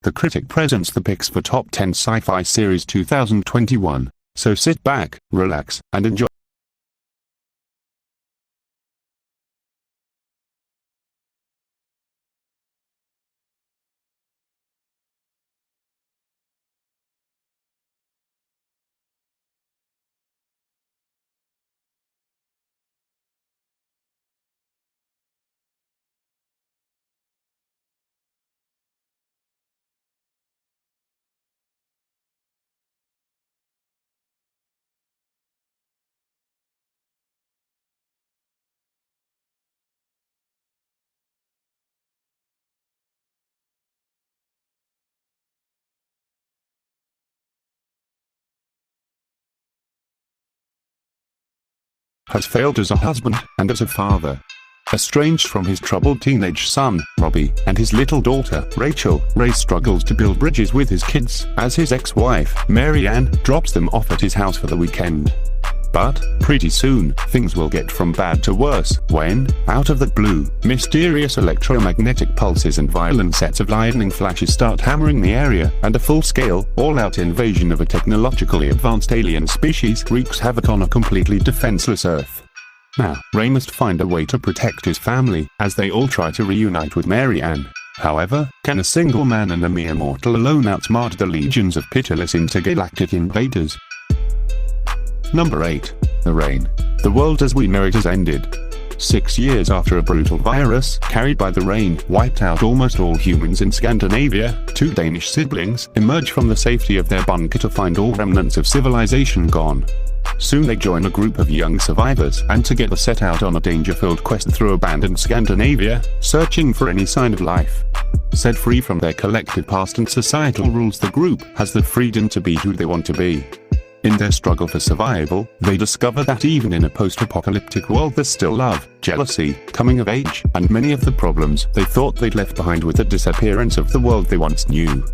The Critic presents the picks for Top 10 Sci-Fi Series 2021, so sit back, relax, and enjoy. Has failed as a husband and as a father. Estranged from his troubled teenage son, Robbie, and his little daughter, Rachel, Ray struggles to build bridges with his kids as his ex-wife, Mary Ann, drops them off at his house for the weekend. But, pretty soon, things will get from bad to worse when, out of the blue, mysterious electromagnetic pulses and violent sets of lightning flashes start hammering the area, and a full-scale, all-out invasion of a technologically advanced alien species wreaks havoc on a completely defenseless Earth. Now, Ray must find a way to protect his family, as they all try to reunite with Mary Ann. However, can a single man and a mere mortal alone outsmart the legions of pitiless intergalactic invaders? Number 8. The Rain. The world as we know it has ended. 6 years after a brutal virus, carried by the rain, wiped out almost all humans in Scandinavia, two Danish siblings emerge from the safety of their bunker to find all remnants of civilization gone. Soon they join a group of young survivors and together set out on a danger-filled quest through abandoned Scandinavia, searching for any sign of life. Set free from their collective past and societal rules, the group has the freedom to be who they want to be. In their struggle for survival, they discover that even in a post-apocalyptic world there's still love, jealousy, coming of age, and many of the problems they thought they'd left behind with the disappearance of the world they once knew.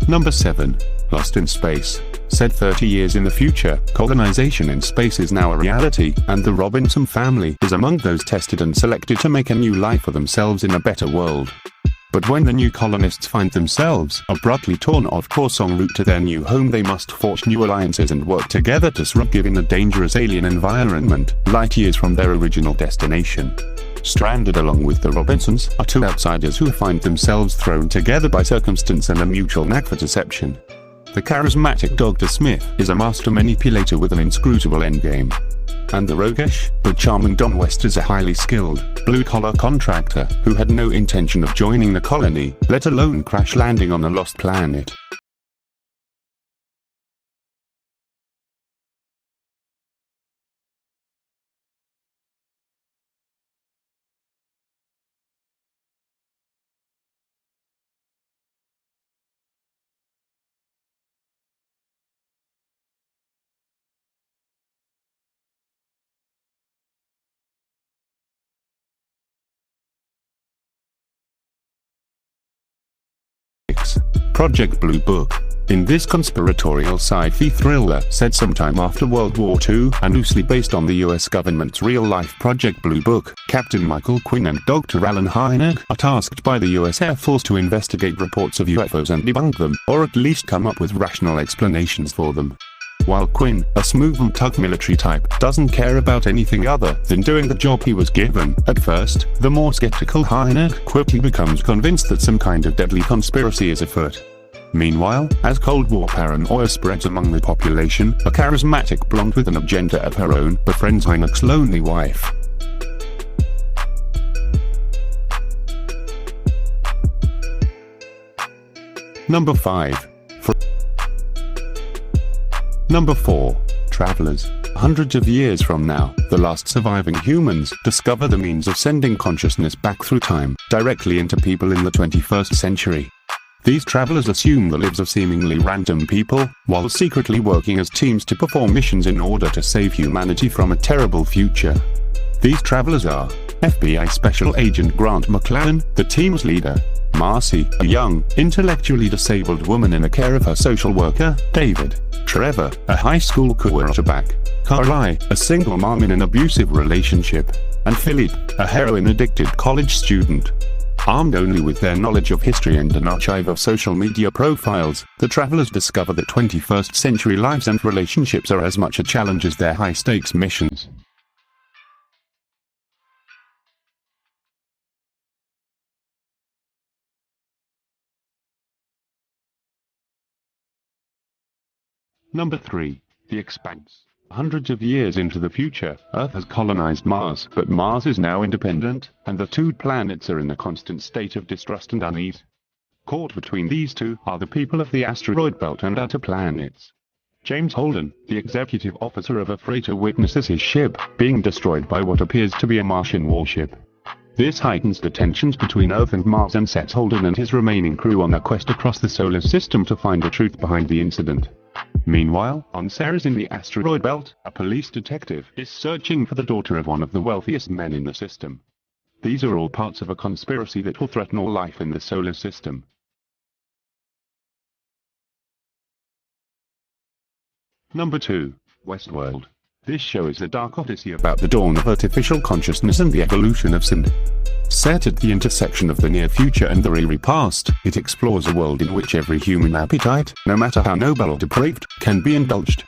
Number 7. Lost in Space. Set 30 years in the future, colonization in space is now a reality, and the Robinson family is among those tested and selected to make a new life for themselves in a better world. But when the new colonists find themselves abruptly torn off course en route to their new home, they must forge new alliances and work together to survive in a dangerous alien environment, light years from their original destination. Stranded along with the Robinsons are two outsiders who find themselves thrown together by circumstance and a mutual knack for deception. The charismatic Dr. Smith is a master manipulator with an inscrutable endgame. And the roguish, but charming Don West is a highly skilled, blue-collar contractor who had no intention of joining the colony, let alone crash landing on a lost planet. Project Blue Book. In this conspiratorial sci-fi thriller set sometime after World War II and loosely based on the US government's real-life Project Blue Book, Captain Michael Quinn and Dr. Alan Hynek are tasked by the US Air Force to investigate reports of UFOs and debunk them, or at least come up with rational explanations for them. While Quinn, a smooth and tough military type, doesn't care about anything other than doing the job he was given, at first, the more skeptical Hynek quickly becomes convinced that some kind of deadly conspiracy is afoot. Meanwhile, as Cold War paranoia spreads among the population, a charismatic blonde with an agenda of her own befriends Hynek's lonely wife. Number 5. Number 4. Travelers. Hundreds of years from now, the last surviving humans discover the means of sending consciousness back through time, directly into people in the 21st century. These travelers assume the lives of seemingly random people, while secretly working as teams to perform missions in order to save humanity from a terrible future. These travelers are FBI Special Agent Grant McLaren, the team's leader, Marcy, a young, intellectually disabled woman in the care of her social worker, David. Trevor, a high school quarterback. Carly, a single mom in an abusive relationship. And Philippe, a heroin-addicted college student. Armed only with their knowledge of history and an archive of social media profiles, the travelers discover that 21st century lives and relationships are as much a challenge as their high-stakes missions. Number 3. The Expanse. Hundreds of years into the future, Earth has colonized Mars, but Mars is now independent, and the two planets are in a constant state of distrust and unease. Caught between these two are the people of the asteroid belt and outer planets. James Holden, the executive officer of a freighter, witnesses his ship being destroyed by what appears to be a Martian warship. This heightens the tensions between Earth and Mars and sets Holden and his remaining crew on a quest across the solar system to find the truth behind the incident. Meanwhile, on Ceres in the asteroid belt, a police detective is searching for the daughter of one of the wealthiest men in the system. These are all parts of a conspiracy that will threaten all life in the solar system. Number 2. Westworld. This show is a dark odyssey about the dawn of artificial consciousness and the evolution of sin. Set at the intersection of the near future and the eerie past, it explores a world in which every human appetite, no matter how noble or depraved, can be indulged.